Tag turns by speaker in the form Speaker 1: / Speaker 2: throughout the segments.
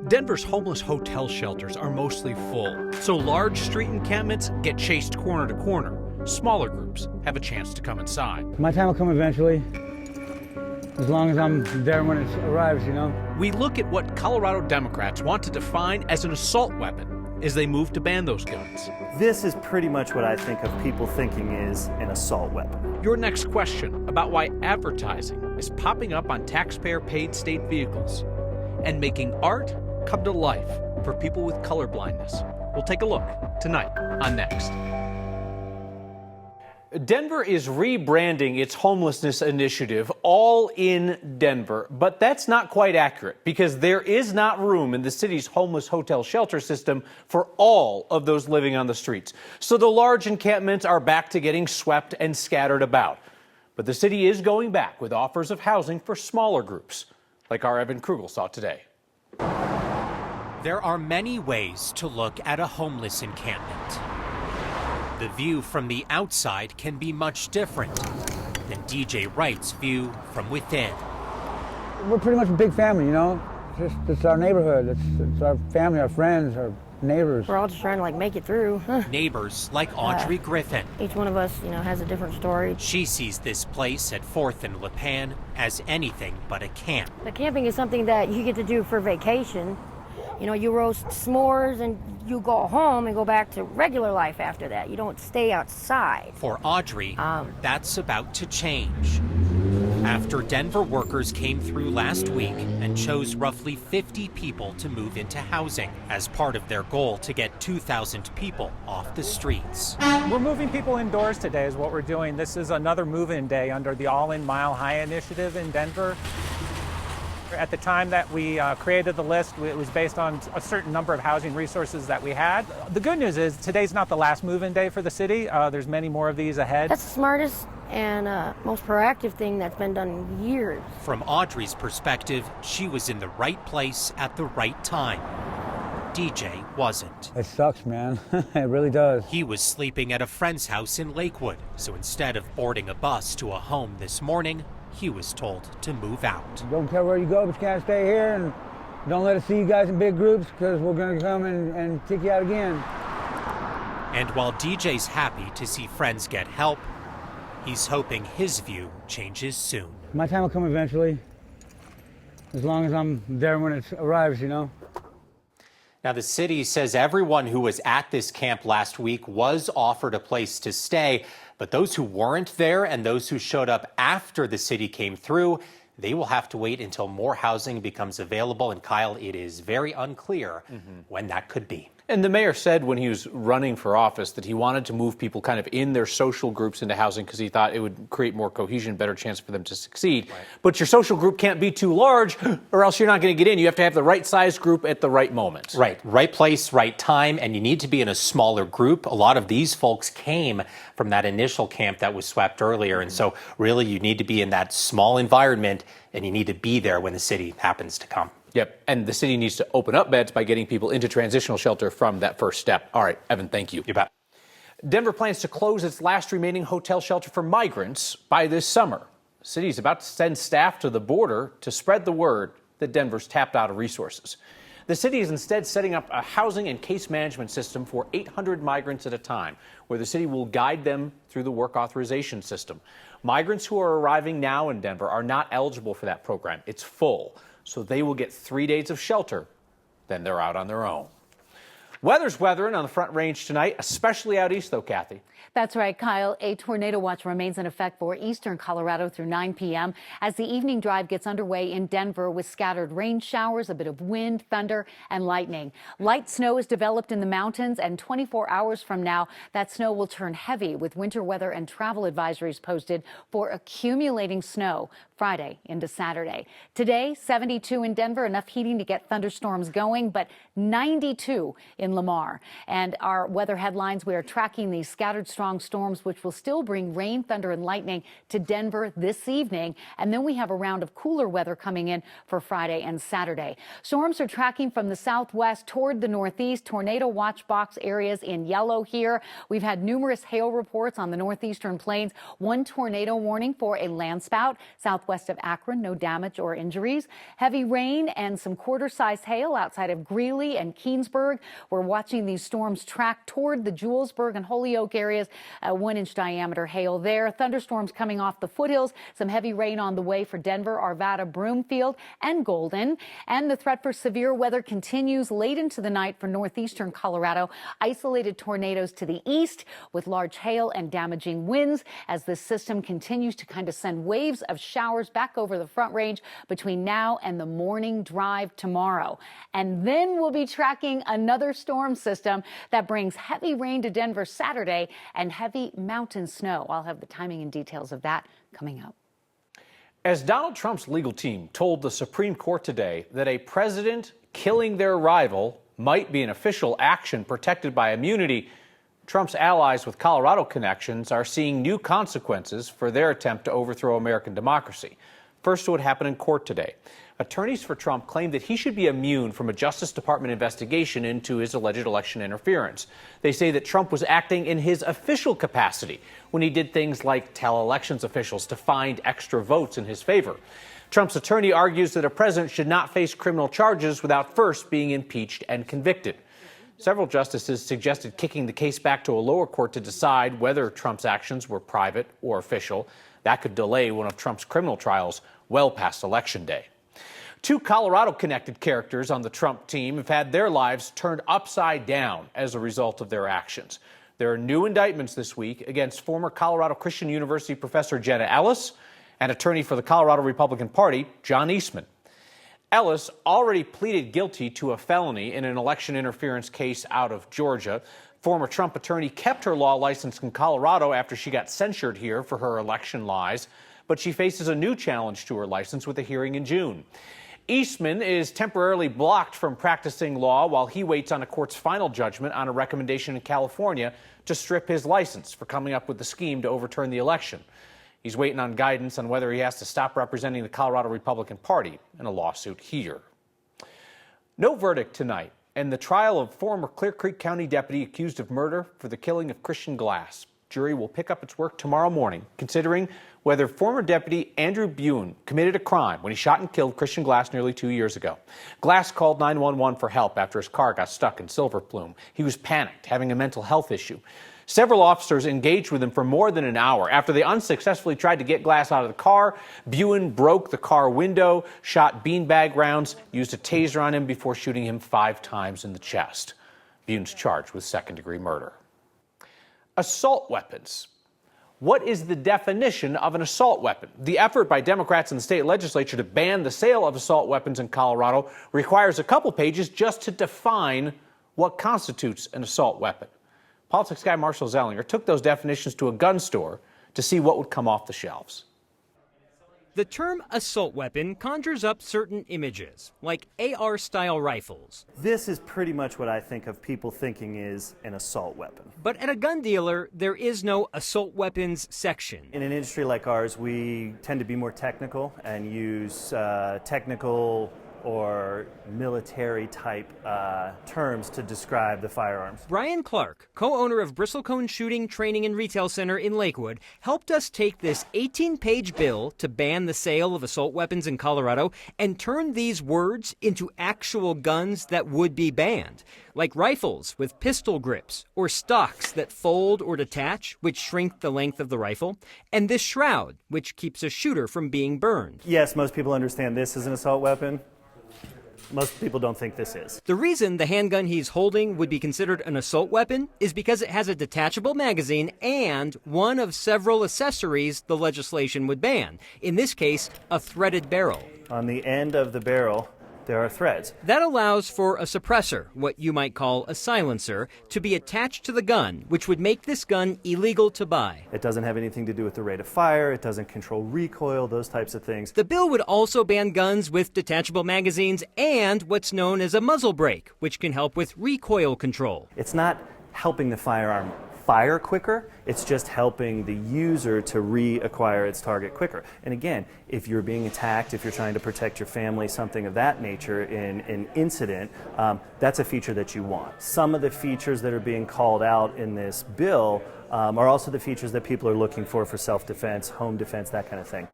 Speaker 1: Denver's homeless hotel shelters are mostly full, so large street encampments get chased corner to corner. Smaller groups have a chance to come inside.
Speaker 2: My time will come eventually, as long as I'm there when it arrives, you know.
Speaker 1: We look at what Colorado Democrats want to define as an assault weapon as they move to ban those guns.
Speaker 3: This is pretty much what I think of people thinking is an assault weapon.
Speaker 1: Your next question about why advertising is popping up on taxpayer-paid state vehicles and making art come to life for people with colorblindness. We'll take a look tonight on Next. Denver is rebranding its homelessness initiative All in Denver, but that's not quite accurate because there is not room in the city's homeless hotel shelter system for all of those living on the streets. So the large encampments are back to getting swept and scattered about. But the city is going back with offers of housing for smaller groups, like our Evan Krugel saw today.
Speaker 4: There are many ways to look at a homeless encampment. The view from the outside can be much different than DJ Wright's view from within.
Speaker 2: We're pretty much a big family, you know. It's our neighborhood. It's our family, our friends, our neighbors.
Speaker 5: We're all just trying to make it through.
Speaker 4: Neighbors like Audrey Griffin.
Speaker 5: Each one of us, has a different story.
Speaker 4: She sees this place at 4th and Lipan as anything but a camp.
Speaker 5: The camping is something that you get to do for vacation. You roast s'mores and you go home and go back to regular life after that. You don't stay outside.
Speaker 4: For Audrey, that's about to change. After Denver workers came through last week and chose roughly 50 people to move into housing as part of their goal to get 2,000 people off the streets.
Speaker 6: We're moving people indoors today is what we're doing. This is another move-in day under the All In Mile High initiative in Denver. At the time that we created the list, it was based on a certain number of housing resources that we had. The good news is today's not the last move-in day for the city. There's many more of these ahead.
Speaker 5: That's the smartest and most proactive thing that's been done in years.
Speaker 4: From Audrey's perspective, she was in the right place at the right time. DJ wasn't.
Speaker 2: It sucks, man. It really does.
Speaker 4: He was sleeping at a friend's house in Lakewood, so instead of boarding a bus to a home this morning, he was told to move out.
Speaker 2: Don't care where you go, but you can't stay here, and don't let us see you guys in big groups because we're going to come and kick you out again.
Speaker 4: And while DJ's happy to see friends get help, he's hoping his view changes soon.
Speaker 2: My time will come eventually, as long as I'm there when it arrives, you know.
Speaker 7: Now, the city says everyone who was at this camp last week was offered a place to stay, but those who weren't there and those who showed up after the city came through, they will have to wait until more housing becomes available. And Kyle, it is very unclear when that could be.
Speaker 1: And the mayor said when he was running for office that he wanted to move people kind of in their social groups into housing because he thought it would create more cohesion, better chance for them to succeed. Right. But your social group can't be too large or else you're not going to get in. You have to have the right size group at the right moment.
Speaker 7: Right. Right place, right time. And you need to be in a smaller group. A lot of these folks came from that initial camp that was swept earlier. And so really you need to be in that small environment and you need to be there when the city happens to come.
Speaker 1: Yep, and the city needs to open up beds by getting people into transitional shelter from that first step. All right, Evan, thank you.
Speaker 7: You bet.
Speaker 1: Denver plans to close its last remaining hotel shelter for migrants by this summer. The city is about to send staff to the border to spread the word that Denver's tapped out of resources. The city is instead setting up a housing and case management system for 800 migrants at a time, where the city will guide them through the work authorization system. Migrants who are arriving now in Denver are not eligible for that program. It's full. So they will get 3 days of shelter, then they're out on their own. Weather's weathering on the Front Range tonight, especially out east, though, Kathy.
Speaker 8: That's right, Kyle. A tornado watch remains in effect for eastern Colorado through 9 p.m. as the evening drive gets underway in Denver with scattered rain showers, a bit of wind, thunder, and lightning. Light snow is developed in the mountains, and 24 hours from now, that snow will turn heavy with winter weather and travel advisories posted for accumulating snow Friday into Saturday. Today, 72 in Denver, enough heating to get thunderstorms going, but 92 in Lamar. And our weather headlines, we are tracking these scattered strong storms, which will still bring rain, thunder, and lightning to Denver this evening. And then we have a round of cooler weather coming in for Friday and Saturday. Storms are tracking from the southwest toward the northeast. Tornado watch box areas in yellow here. We've had numerous hail reports on the northeastern plains. One tornado warning for a landspout. Southwest southwest of Akron. No damage or injuries. Heavy rain and some quarter-sized hail outside of Greeley and Keensburg. We're watching these storms track toward the Julesburg and Holyoke areas. 1-inch diameter hail there. Thunderstorms coming off the foothills. Some heavy rain on the way for Denver, Arvada, Broomfield, and Golden. And the threat for severe weather continues late into the night for northeastern Colorado. Isolated tornadoes to the east with large hail and damaging winds as this system continues to kind of send waves of showers back over the Front Range between now and the morning drive tomorrow. And then we'll be tracking another storm system that brings heavy rain to Denver Saturday and heavy mountain snow. I'll have the timing and details of that coming up.
Speaker 1: As Donald Trump's legal team told the Supreme Court today that a president killing their rival might be an official action protected by immunity, Trump's allies with Colorado connections are seeing new consequences for their attempt to overthrow American democracy. First, what happened in court today. Attorneys for Trump claimed that he should be immune from a Justice Department investigation into his alleged election interference. They say that Trump was acting in his official capacity when he did things like tell elections officials to find extra votes in his favor. Trump's attorney argues that a president should not face criminal charges without first being impeached and convicted. Several justices suggested kicking the case back to a lower court to decide whether Trump's actions were private or official. That could delay one of Trump's criminal trials well past Election Day. Two Colorado-connected characters on the Trump team have had their lives turned upside down as a result of their actions. There are new indictments this week against former Colorado Christian University professor Jenna Ellis and attorney for the Colorado Republican Party, John Eastman. Ellis already pleaded guilty to a felony in an election interference case out of Georgia. Former Trump attorney kept her law license in Colorado after she got censured here for her election lies, but she faces a new challenge to her license with a hearing in June. Eastman is temporarily blocked from practicing law while he waits on a court's final judgment on a recommendation in California to strip his license for coming up with the scheme to overturn the election. He's waiting on guidance on whether he has to stop representing the Colorado Republican Party in a lawsuit here. No verdict tonight in the trial of former Clear Creek County deputy accused of murder for the killing of Christian Glass. Jury will pick up its work tomorrow morning, considering whether former deputy Andrew Buen committed a crime when he shot and killed Christian Glass nearly 2 years ago. Glass called 911 for help after his car got stuck in Silver Plume. He was panicked, having a mental health issue. Several officers engaged with him for more than an hour. After they unsuccessfully tried to get Glass out of the car, Buen broke the car window, shot beanbag rounds, used a taser on him before shooting him 5 times in the chest. Buen's charged with second-degree murder. Assault weapons. What is the definition of an assault weapon? The effort by Democrats in the state legislature to ban the sale of assault weapons in Colorado requires a couple pages just to define what constitutes an assault weapon. Politics guy Marshall Zellinger took those definitions to a gun store to see what would come off the shelves.
Speaker 9: The term assault weapon conjures up certain images, like AR-style rifles.
Speaker 3: This is pretty much what I think of people thinking is an assault weapon.
Speaker 9: But at a gun dealer, there is no assault weapons section.
Speaker 3: In an industry like ours, we tend to be more technical and use technical or military type terms to describe the firearms.
Speaker 9: Brian Clark, co-owner of Bristlecone Shooting, Training, and Retail Center in Lakewood, helped us take this 18-page bill to ban the sale of assault weapons in Colorado and turn these words into actual guns that would be banned, like rifles with pistol grips or stocks that fold or detach, which shrink the length of the rifle, and this shroud, which keeps a shooter from being burned.
Speaker 3: Yes, most people understand this is an assault weapon. Most people don't think this is.
Speaker 9: The reason the handgun he's holding would be considered an assault weapon is because it has a detachable magazine and one of several accessories the legislation would ban. In this case, a threaded barrel.
Speaker 3: On the end of the barrel, there are threads.
Speaker 9: That allows for a suppressor, what you might call a silencer, to be attached to the gun, which would make this gun illegal to buy.
Speaker 3: It doesn't have anything to do with the rate of fire. It doesn't control recoil, those types of things.
Speaker 9: The bill would also ban guns with detachable magazines and what's known as a muzzle brake, which can help with recoil control.
Speaker 3: It's not helping the firearm fire quicker, it's just helping the user to reacquire its target quicker. And again, if you're being attacked, if you're trying to protect your family, something of that nature in an incident, that's a feature that you want. Some of the features that are being called out in this bill are also the features that people are looking for self-defense, home defense, that kind of thing.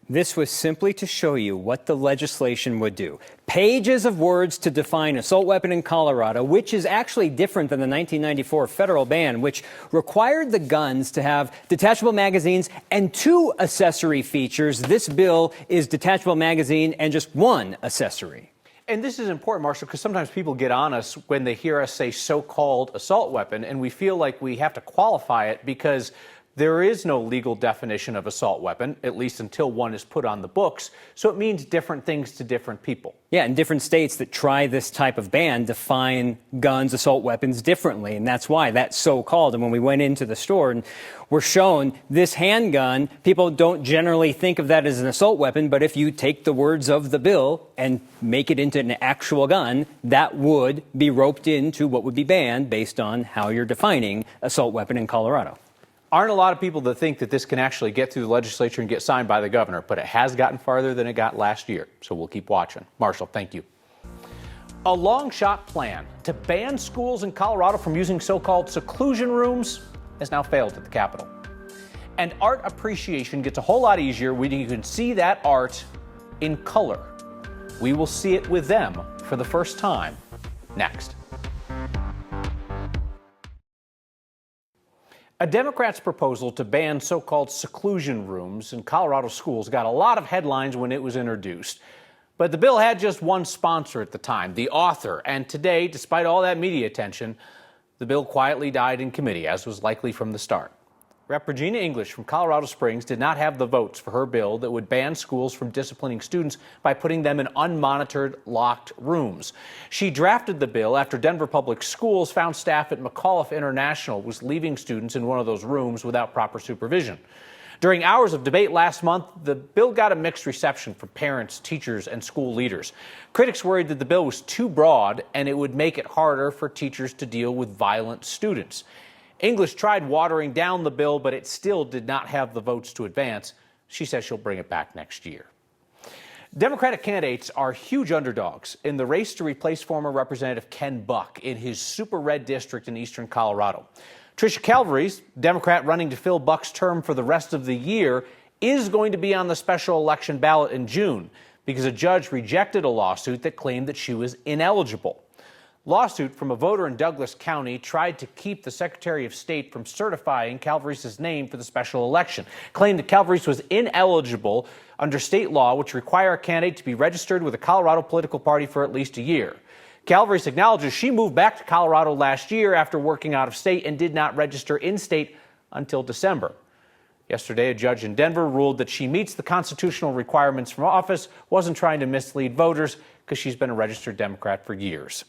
Speaker 9: This was simply to show you what the legislation would do. Pages of words to define assault weapon in Colorado, which is actually different than the 1994 federal ban, which required the guns to have detachable magazines and 2 accessory features. This bill is detachable magazine and just 1 accessory.
Speaker 1: And this is important, Marshall, because sometimes people get on us when they hear us say so-called assault weapon, and we feel like we have to qualify it because there is no legal definition of assault weapon, at least until one is put on the books. So it means different things to different people.
Speaker 9: Yeah, and different states that try this type of ban define guns, assault weapons differently. And that's why that's so called. And when we went into the store and were shown this handgun, people don't generally think of that as an assault weapon. But if you take the words of the bill and make it into an actual gun, that would be roped into what would be banned based on how you're defining assault weapon in Colorado.
Speaker 1: Aren't a lot of people that think that this can actually get through the legislature and get signed by the governor, but it has gotten farther than it got last year. So we'll keep watching. Marshall, thank you. A long shot plan to ban schools in Colorado from using so-called seclusion rooms has now failed at the Capitol. And art appreciation gets a whole lot easier when you can see that art in color. We will see it with them for the first time next. A Democrat's proposal to ban so-called seclusion rooms in Colorado schools got a lot of headlines when it was introduced. But the bill had just one sponsor at the time, the author. And today, despite all that media attention, the bill quietly died in committee, as was likely from the start. Rep. Regina English from Colorado Springs did not have the votes for her bill that would ban schools from disciplining students by putting them in unmonitored, locked rooms. She drafted the bill after Denver Public Schools found staff at McAuliffe International was leaving students in one of those rooms without proper supervision. During hours of debate last month, the bill got a mixed reception from parents, teachers, and school leaders. Critics worried that the bill was too broad and it would make it harder for teachers to deal with violent students. English tried watering down the bill, but it still did not have the votes to advance. She says she'll bring it back next year. Democratic candidates are huge underdogs in the race to replace former Representative Ken Buck in his super red district in eastern Colorado. Tricia Calvary's, Democrat running to fill Buck's term for the rest of the year, is going to be on the special election ballot in June because a judge rejected a lawsuit that claimed that she was ineligible. Lawsuit from a voter in Douglas County tried to keep the Secretary of State from certifying Calvary's name for the special election, claimed that Calvary's was ineligible under state law, which require a candidate to be registered with a Colorado political party for at least a year. Calvary's acknowledges she moved back to Colorado last year after working out of state and did not register in state until December. Yesterday, a judge in Denver ruled that she meets the constitutional requirements from office, wasn't trying to mislead voters because she's been a registered Democrat for years.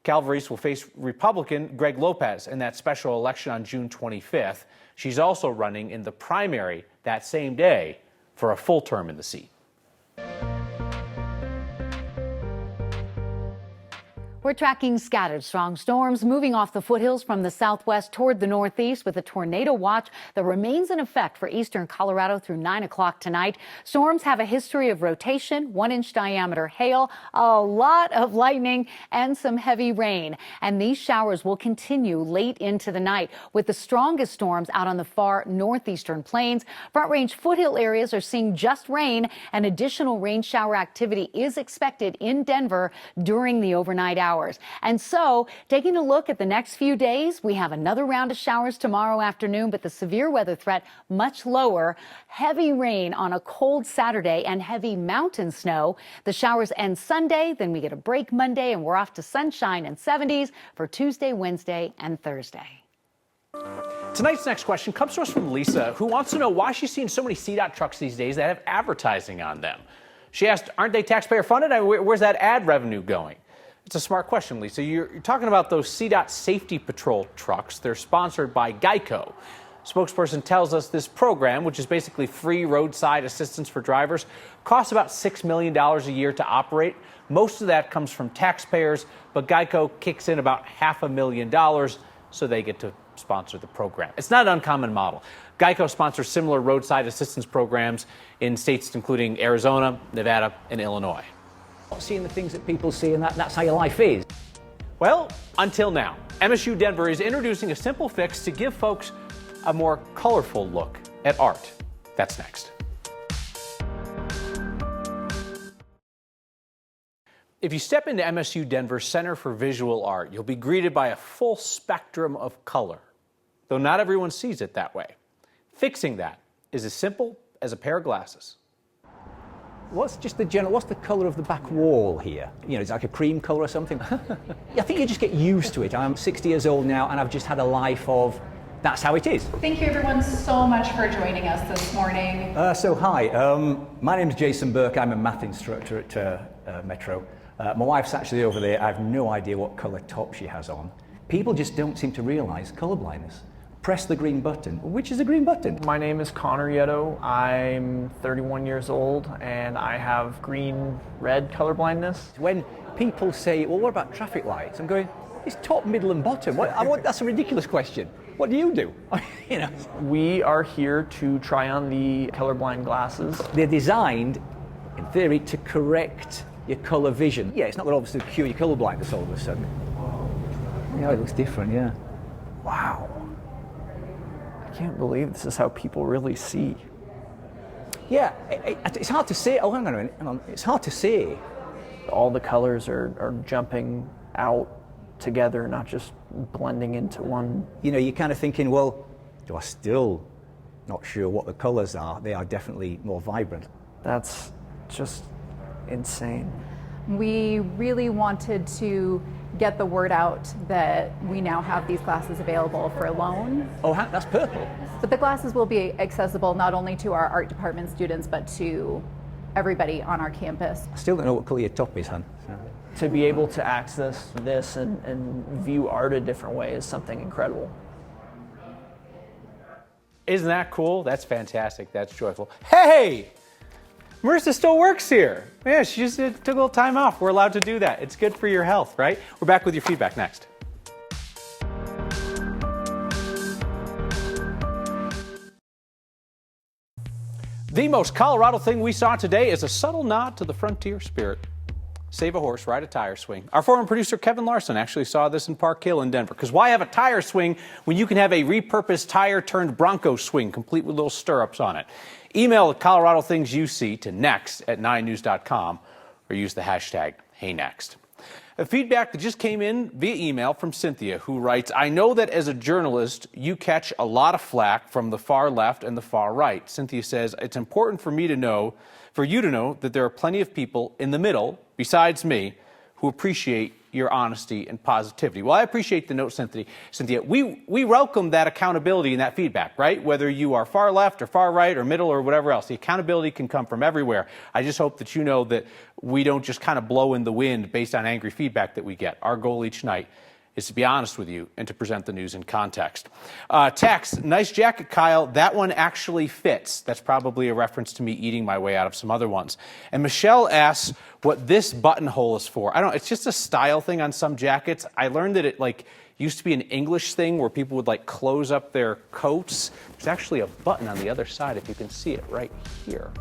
Speaker 1: Calvary's will face Republican Greg Lopez in that special election on June 25th. She's also running in the primary that same day for a full term in the seat.
Speaker 8: We're tracking scattered strong storms moving off the foothills from the southwest toward the northeast with a tornado watch that remains in effect for eastern Colorado through 9 o'clock tonight. Storms have a history of rotation, 1-inch diameter hail, a lot of lightning, and some heavy rain. And these showers will continue late into the night with the strongest storms out on the far northeastern plains. Front Range foothill areas are seeing just rain, and additional rain shower activity is expected in Denver during the overnight hours. And so, taking a look at the next few days, we have another round of showers tomorrow afternoon, but the severe weather threat much lower. Heavy rain on a cold Saturday and heavy mountain snow. The showers end Sunday, then we get a break Monday, and we're off to sunshine and 70s for Tuesday, Wednesday, and Thursday.
Speaker 1: Tonight's next question comes to us from Lisa, who wants to know why she's seeing so many CDOT trucks these days that have advertising on them. She asked, aren't they taxpayer funded? Where's that ad revenue going? It's a smart question, Lisa. You're talking about those CDOT Safety Patrol trucks. They're sponsored by Geico. Spokesperson tells us this program, which is basically free roadside assistance for drivers, costs about $6 million a year to operate. Most of that comes from taxpayers, but Geico kicks in about $500,000 so they get to sponsor the program. It's not an uncommon model. Geico sponsors similar roadside assistance programs in states including Arizona, Nevada, and Illinois.
Speaker 10: Seeing the things that people see, and that's how your life is.
Speaker 1: Well, until now, MSU Denver is introducing a simple fix to give folks a more colorful look at art. That's next. If you step into MSU Denver's Center for Visual Art, you'll be greeted by a full spectrum of color, though not everyone sees it that way. Fixing that is as simple as a pair of glasses.
Speaker 10: What's the colour of the back wall here? You know, it's like a cream colour or something. I think you just get used to it. I'm 60 years old now and I've just had a life of, that's how it is.
Speaker 11: Thank you everyone so much for joining us this morning.
Speaker 10: Hi, my name's Jason Burke. I'm a math instructor at Metro. My wife's actually over there. I have no idea what colour top she has on. People just don't seem to realise colorblindness. Press the green button. Which is the green button?
Speaker 12: My name is Connor Yetto. I'm 31 years old and I have green-red colorblindness.
Speaker 10: When people say, well, what about traffic lights? I'm going, it's top, middle and bottom. That's a ridiculous question. What do you do? You know.
Speaker 12: We are here to try on the colorblind glasses.
Speaker 10: They're designed, in theory, to correct your colour vision. Yeah, it's not going to obviously cure your colour blindness all of a sudden. Yeah, it looks different, yeah.
Speaker 12: Wow. I can't believe this is how people really see.
Speaker 10: Yeah, it's hard to say. Oh, hang on a minute. Hang on. It's hard to say.
Speaker 12: All the colors are jumping out together, not just blending into one.
Speaker 10: You know, you're kind of thinking, well, do I still not sure what the colours are? They are definitely more vibrant.
Speaker 12: That's just insane.
Speaker 11: We really wanted to get the word out that we now have these glasses available for loan.
Speaker 10: Oh, that's purple.
Speaker 11: But the glasses will be accessible not only to our art department students, but to everybody on our campus.
Speaker 10: I still don't know what colour your top is, hon. So.
Speaker 12: To be able to access this and view art a different way is something incredible.
Speaker 1: Isn't that cool? That's fantastic. That's joyful. Hey! Marissa still works here. Yeah, she just took a little time off. We're allowed to do that. It's good for your health, right? We're back with your feedback next. The most Colorado thing we saw today is a subtle nod to the frontier spirit. Save a horse, ride a tire swing. Our former producer Kevin Larson actually saw this in Park Hill in Denver. Because why have a tire swing when you can have a repurposed tire turned Bronco swing, complete with little stirrups on it? Email the Colorado things you see to next@9news.com or use the hashtag HeyNext. A feedback that just came in via email from Cynthia, who writes, I know that as a journalist, you catch a lot of flack from the far left and the far right. Cynthia says, it's important for you to know that there are plenty of people in the middle, besides me, who appreciate your honesty and positivity. Well, I appreciate the note, Cynthia. We welcome that accountability and that feedback, right? Whether you are far left or far right or middle or whatever else, the accountability can come from everywhere. I just hope that you know that we don't just kind of blow in the wind based on angry feedback that we get. Our goal each night is to be honest with you and to present the news in context. Text, nice jacket, Kyle. That one actually fits. That's probably a reference to me eating my way out of some other ones. And Michelle asks what this buttonhole is for. I don't know, it's just a style thing on some jackets. I learned that it used to be an English thing where people would close up their coats. There's actually a button on the other side if you can see it right here.